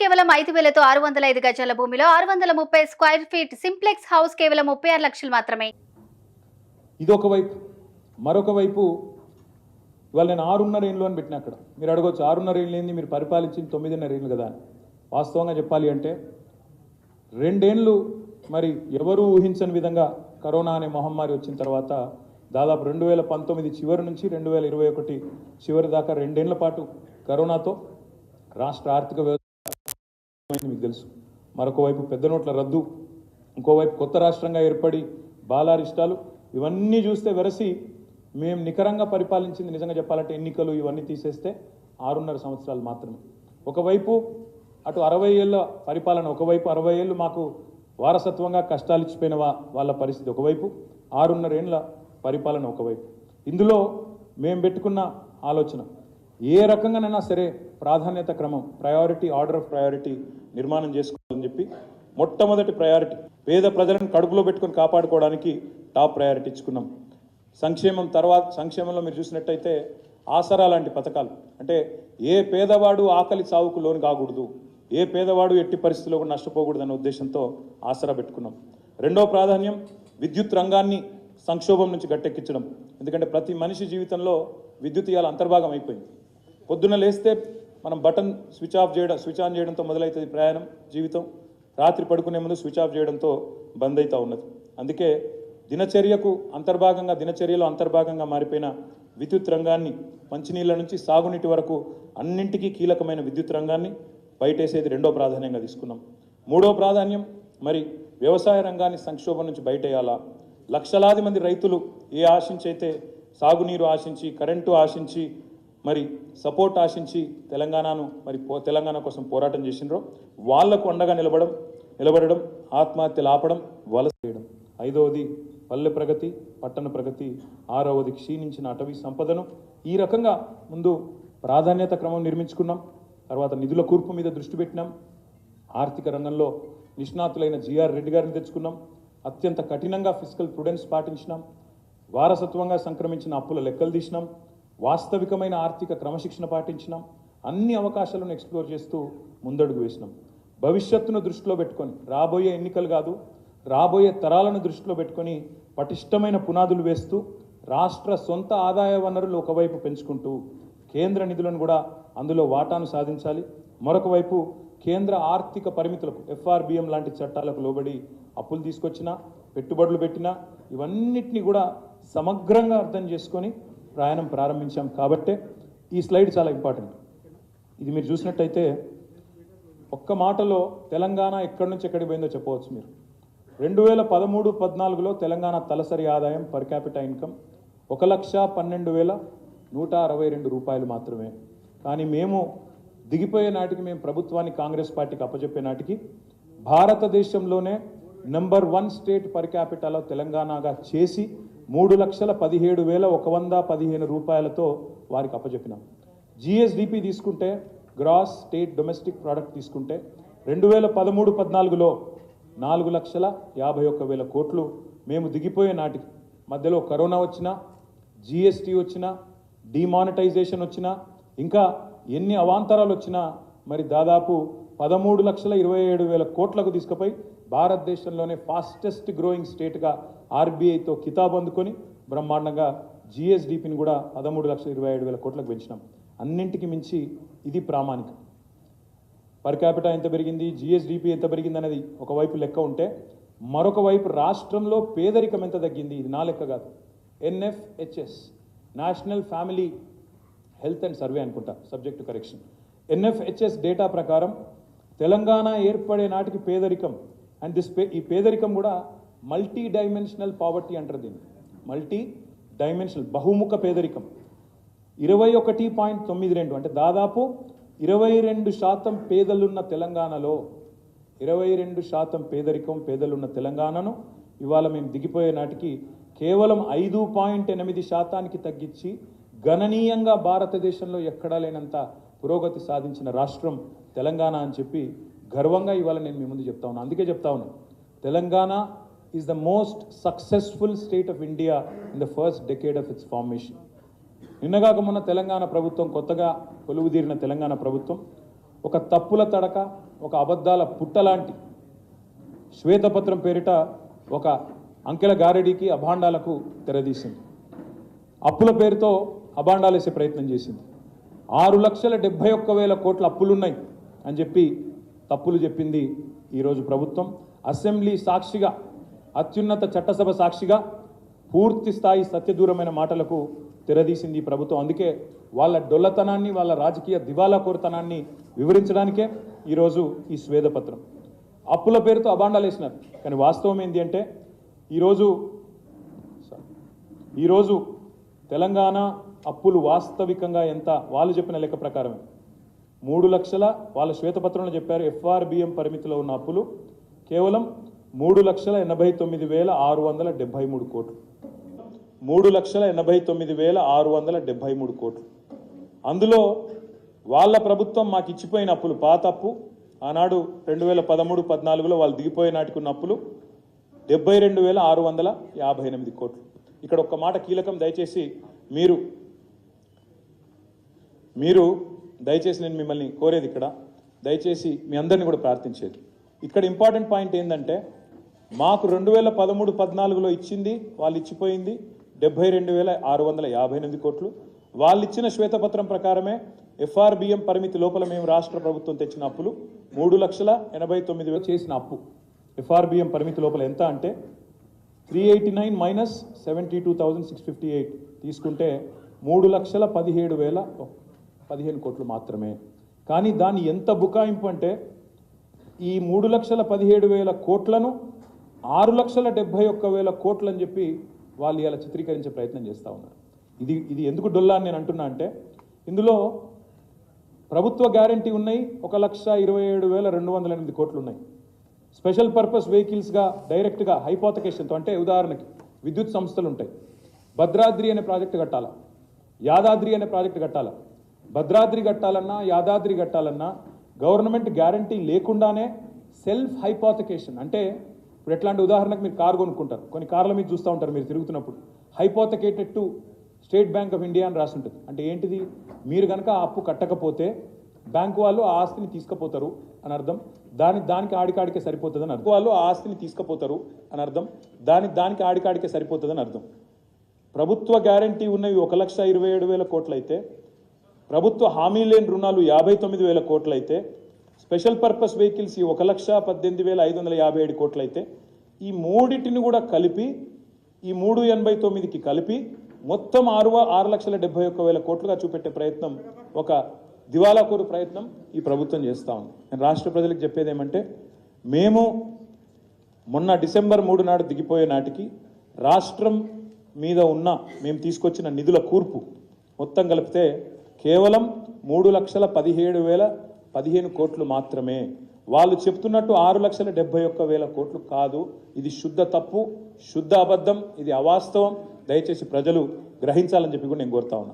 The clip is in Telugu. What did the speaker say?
కేవలం 5,000తో 605 గజాల భూమిలో 630 స్క్వేర్ ఫీట్ సింప్లెక్స్ హౌస్ కేవలం 36 లక్షలు మాత్రమే. ఇదొక వైపు. మరొక వైపు ఇవాళ నేను 6.5 ఏళ్ళు అని పెట్టిన. అక్కడ మీరు అడగవచ్చు 6.5 ఏళ్ళు ఏంది, మీరు పరిపాలించింది 9.5 ఏళ్ళు కదా అని. వాస్తవంగా చెప్పాలి అంటే 2 ఏళ్ళు మరి ఎవరూ ఊహించని విధంగా కరోనా అనే మహమ్మారి వచ్చిన తర్వాత దాదాపు 2019 చివరి నుంచి 2021 చివరి దాకా 2 ఏళ్ల పాటు కరోనాతో రాష్ట్ర ఆర్థిక వ్యవస్థ మీకు తెలుసు. మరొక వైపు పెద్ద నోట్ల రద్దు, ఇంకోవైపు కొత్త రాష్ట్రంగా ఏర్పడి బాలారిష్టాలు, ఇవన్నీ చూస్తే వెరసి మేము నికరంగా పరిపాలించింది నిజంగా చెప్పాలంటే ఎన్నికలు ఇవన్నీ తీసేస్తే 6.5 సంవత్సరాలు మాత్రమే. ఒకవైపు అటు 60 ఏళ్ళ పరిపాలన, ఒకవైపు 60 ఏళ్ళు మాకు వారసత్వంగా కష్టాలు ఇచ్చిపోయిన వాళ్ళ పరిస్థితి ఒకవైపు, 6.5 ఏళ్ళ పరిపాలన ఒకవైపు. ఇందులో మేము పెట్టుకున్న ఆలోచన ఏ రకంగానైనా సరే ప్రాధాన్యత క్రమం, ప్రయారిటీ, ఆర్డర్ ఆఫ్ ప్రయారిటీ నిర్మాణం చేసుకోవాలని చెప్పి మొట్టమొదటి ప్రయారిటీ పేద ప్రజలను కడుపులో పెట్టుకొని కాపాడుకోవడానికి టాప్ ప్రయారిటీ ఇచ్చుకున్నాం. సంక్షేమం తర్వాత, సంక్షేమంలో మీరు చూసినట్టయితే ఆసరా లాంటి పథకాలు, అంటే ఏ పేదవాడు ఆకలి చావుకు లోను కాకూడదు, ఏ పేదవాడు ఎట్టి పరిస్థితుల్లో కూడా నష్టపోకూడదు అనే ఉద్దేశంతో ఆసరా పెట్టుకున్నాం. రెండో ప్రాధాన్యం విద్యుత్ రంగాన్ని సంక్షోభం నుంచి గట్టెక్కించడం. ఎందుకంటే ప్రతి మనిషి జీవితంలో విద్యుత్ ఇవాళ అంతర్భాగం అయిపోయింది. పొద్దున్న లేస్తే మనం బటన్ స్విచ్ ఆన్ చేయడంతో మొదలవుతుంది ప్రయాణం, జీవితం. రాత్రి పడుకునే ముందు స్విచ్ ఆఫ్ చేయడంతో బంద్ అవుతూ ఉన్నది. అందుకే దినచర్యలో అంతర్భాగంగా మారిపోయిన విద్యుత్ రంగాన్ని, మంచినీళ్ళ నుంచి సాగునీటి వరకు అన్నింటికీ కీలకమైన విద్యుత్ రంగాన్ని బయటేసేది రెండో ప్రాధాన్యంగా తీసుకున్నాం. మూడో ప్రాధాన్యం మరి వ్యవసాయ రంగాన్ని సంక్షోభం నుంచి బయటేయాలా. లక్షలాది మంది రైతులు ఏ ఆశించైతే సాగునీరు ఆశించి, కరెంటు ఆశించి, మరి సపోర్ట్ ఆశించి తెలంగాణ కోసం పోరాటం చేసినారో వాళ్లకు అండగా నిలబడడం, ఆత్మహత్యలు ఆపడం, వలస చేయడం. ఐదవది పల్లె ప్రగతి, పట్టణ ప్రగతి. ఆరవది క్షీణించిన అటవీ సంపదను. ఈ రకంగా ముందు ప్రాధాన్యత క్రమం నిర్మించుకున్నాం. తర్వాత నిధుల కూర్పు మీద దృష్టి పెట్టినాం. ఆర్థిక రంగంలో నిష్ణాతులైన జిఆర్ రెడ్డి గారిని తెచ్చుకున్నాం. అత్యంత కఠినంగా ఫిస్కల్ ప్రుడెన్స్ పాటించినాం. వారసత్వంగా సంక్రమించిన అప్పుల లెక్కలు తీసినాం. వాస్తవికమైన ఆర్థిక క్రమశిక్షణ పాటించినాం. అన్ని అవకాశాలను ఎక్స్ప్లోర్ చేస్తూ ముందడుగు వేసినాం. భవిష్యత్తును దృష్టిలో పెట్టుకొని, రాబోయే ఎన్నికలు కాదు, రాబోయే తరాలను దృష్టిలో పెట్టుకొని పటిష్టమైన పునాదులు వేస్తూ రాష్ట్ర సొంత ఆదాయ వనరులు ఒకవైపు పెంచుకుంటూ కేంద్ర నిధులను కూడా అందులో వాటాను సాధించాలి. మరొక వైపు కేంద్ర ఆర్థిక పరిమితులకు, FRBM లాంటి చట్టాలకు లోబడి అప్పులు తీసుకొచ్చినా, పెట్టుబడులు పెట్టినా, ఇవన్నిటినీ కూడా సమగ్రంగా అర్థం చేసుకొని ప్రయాణం ప్రారంభించాం. కాబట్టే ఈ స్లైడ్ చాలా ఇంపార్టెంట్. ఇది మీరు చూసినట్టయితే ఒక్క మాటలో తెలంగాణ ఎక్కడి నుంచి ఎక్కడికి పోయిందో చెప్పవచ్చు మీరు. 2013-14లో తెలంగాణ తలసరి ఆదాయం పర్ క్యాపిటల్ ఇన్కమ్ 1,12,162 రూపాయలు మాత్రమే. కానీ మేము దిగిపోయే నాటికి, మేము ప్రభుత్వాన్ని కాంగ్రెస్ పార్టీకి అప్పచెప్పే నాటికి భారతదేశంలోనే నెంబర్ 1 స్టేట్ పర్ క్యాపిటల్లో తెలంగాణగా చేసి 3,17,115 రూపాయలతో వారికి అప్పచెప్పినాం. GSDP తీసుకుంటే, గ్రాస్ స్టేట్ డొమెస్టిక్ ప్రోడక్ట్ తీసుకుంటే 2013-14లో 4,51,000 కోట్లు మేము దిగిపోయే నాటికి. మధ్యలో కరోనా వచ్చినా, GST వచ్చినా, డిమానిటైజేషన్ వచ్చినా, ఇంకా ఎన్ని అవాంతరాలు వచ్చినా మరి దాదాపు 13,27,000 కోట్లకు తీసుకుపోయి భారతదేశంలోనే ఫాస్టెస్ట్ గ్రోయింగ్ స్టేట్గా RBIతో కితాబ్ అందుకొని బ్రహ్మాండంగా GSDPని కూడా 13,27,000 కోట్లకు పెంచినాం. అన్నింటికి మించి ఇది ప్రామాణికం. పర్ క్యాపిటల్ ఎంత పెరిగింది, GSDP ఎంత పెరిగింది అనేది ఒకవైపు లెక్క ఉంటే, మరొక వైపు రాష్ట్రంలో పేదరికం ఎంత తగ్గింది, ఇది నా లెక్క కాదు. NFHS, national family health and survey అనుకుంటా, సబ్జెక్టు కరెక్షన్. NFHS డేటా ప్రకారం తెలంగాణ ఏర్పడే నాటికి పేదరికం, అండ్ ఈ పేదరికం కూడా మల్టీ డైమెన్షనల్ పావర్టీ అంటారు దీన్ని. మల్టీ డైమెన్షనల్, బహుముఖ పేదరికం 21.92, అంటే దాదాపు 22% పేదలున్న తెలంగాణలో 22% పేదలున్న తెలంగాణను ఇవాళ మేము దిగిపోయే నాటికి కేవలం 5.8% తగ్గించి గణనీయంగా భారతదేశంలో ఎక్కడా లేనంత పురోగతి సాధించిన రాష్ట్రం తెలంగాణ అని చెప్పి గర్వంగా ఇవాళ నేను మీ ముందు చెప్తా ఉన్నాను. అందుకే చెప్తా ఉన్నాను, Telangana is the most successful state of India in the first decade of it's formation. నిన్నగాక మొన్న తెలంగాణ ప్రభుత్వం, కొత్తగా కొలువుదీరిన తెలంగాణ ప్రభుత్వం ఒక తప్పుల తడక, ఒక అబద్ధాల పుట్టలాంటి శ్వేతపత్రం పేరిట ఒక అంకెల గారడీకి అభాండాలకు తెరదీసింది. అప్పుల పేరుతో అభాండాలేసే ప్రయత్నం చేసింది. 6,71,000 కోట్ల అప్పులున్నాయి అని చెప్పి తప్పులు చెప్పింది ఈరోజు ప్రభుత్వం. అసెంబ్లీ సాక్షిగా, అత్యున్నత చట్టసభ సాక్షిగా పూర్తి స్థాయి సత్యదూరమైన మాటలకు తెరదీసింది ఈ ప్రభుత్వం. అందుకే వాళ్ళ డొల్లతనాన్ని, వాళ్ళ రాజకీయ దివాలా కోరుతనాన్ని వివరించడానికే ఈరోజు ఈ స్వేదపత్రం. అప్పుల పేరుతో అభాండాలు వేసినారు. కానీ వాస్తవం ఏంటి అంటే ఈరోజు తెలంగాణ అప్పులు వాస్తవికంగా ఎంత, వాళ్ళు చెప్పిన లెక్క ప్రకారమే 3 లక్షల, వాళ్ళ శ్వేతపత్రంలో చెప్పారు FRBM పరిమితిలో ఉన్న అప్పులు కేవలం 3,89,673 కోట్లు. 3,89,673 కోట్లు. అందులో వాళ్ళ ప్రభుత్వం మాకు ఇచ్చిపోయిన అప్పులు, పాత అప్పు ఆనాడు 2013-14లో వాళ్ళు దిగిపోయే నాటికి ఉన్న అప్పులు 72,658 కోట్లు. ఇక్కడ ఒక్క మాట కీలకం, దయచేసి మీరు దయచేసి నేను మిమ్మల్ని కోరేది, ఇక్కడ దయచేసి మీ అందరినీ కూడా ప్రార్థించేది, ఇక్కడ ఇంపార్టెంట్ పాయింట్ ఏంటంటే మాకు 2013-14లో ఇచ్చింది, వాళ్ళు ఇచ్చిపోయింది 72,658 కోట్లు. వాళ్ళు ఇచ్చిన శ్వేతపత్రం ప్రకారమే FRBM పరిమితి లోపల మేము రాష్ట్ర ప్రభుత్వం తెచ్చిన అప్పులు 3,89,000 చేసిన అప్పు FRBM పరిమితి లోపల ఎంత అంటే 389 మైనస్ 72,658 తీసుకుంటే 3,17,015 కోట్లు మాత్రమే. కానీ దాని ఎంత బుకాయింపు అంటే ఈ 3,17,000 కోట్లను 6,71,000 కోట్లు అని చెప్పి వాళ్ళు ఇలా చిత్రీకరించే ప్రయత్నం చేస్తూ ఉన్నారు. ఇది ఎందుకు డొల్లా అని నేను అంటున్నా అంటే ఇందులో ప్రభుత్వ గ్యారంటీ ఉన్నాయి 1,27,208 కోట్లు ఉన్నాయి. స్పెషల్ పర్పస్ వెహికల్స్గా డైరెక్ట్గా హైపోతకేషన్తో, అంటే ఉదాహరణకి విద్యుత్ సంస్థలు ఉంటాయి, భద్రాద్రి అనే ప్రాజెక్టు కట్టాలా, యాదాద్రి అనే ప్రాజెక్టు కట్టాలా, భద్రాద్రి కట్టాలన్నా యాదాద్రి కట్టాలన్నా గవర్నమెంట్ గ్యారంటీ లేకుండానే సెల్ఫ్ హైపోతకేషన్, అంటే ఇప్పుడు ఎట్లాంటి ఉదాహరణకు మీరు కారు కొనుక్కుంటారు, కొన్ని కార్ల మీద చూస్తూ ఉంటారు మీరు తిరుగుతున్నప్పుడు, hypothecated to State Bank of India అని రాసి ఉంటుంది. అంటే ఏంటిది, మీరు కనుక ఆ అప్పు కట్టకపోతే బ్యాంకు వాళ్ళు ఆ ఆస్తిని తీసుకుపోతారు అని అర్థం. దానికి ఆడికాడికే సరిపోతుంది అని అర్థం. వాళ్ళు ఆ ఆస్తిని తీసుకుపోతారు అని అర్థం. దానికి ఆడికాడికే సరిపోతుంది అని అర్థం. ప్రభుత్వ గ్యారంటీ ఉన్నవి 1,27,000 కోట్లు అయితే, ప్రభుత్వ హామీ లేని రుణాలు 59,000 కోట్లు అయితే, స్పెషల్ పర్పస్ వెహికల్స్ 1,18,557 కోట్లు అయితే, ఈ మూడింటిని కూడా కలిపి ఈ 389కి కలిపి మొత్తం 6,71,000 కోట్లుగా చూపెట్టే ప్రయత్నం, ఒక దివాలాకోరు ప్రయత్నం ఈ ప్రభుత్వం చేస్తూ ఉంది. నేను రాష్ట్ర ప్రజలకు చెప్పేది ఏమంటే, మేము మొన్న డిసెంబర్ 3 నాడు దిగిపోయే నాటికి రాష్ట్రం మీద ఉన్న మేము తీసుకొచ్చిన నిధుల కూర్పు మొత్తం కలిపితే కేవలం 3,17,015 కోట్లు మాత్రమే. వాళ్ళు చెప్తున్నట్టు 6,71,000 కోట్లు కాదు. ఇది శుద్ధ తప్పు, శుద్ధ అబద్ధం, ఇది అవాస్తవం. దయచేసి ప్రజలు గ్రహించాలని చెప్పి కూడా నేను కోరుతా ఉన్నా.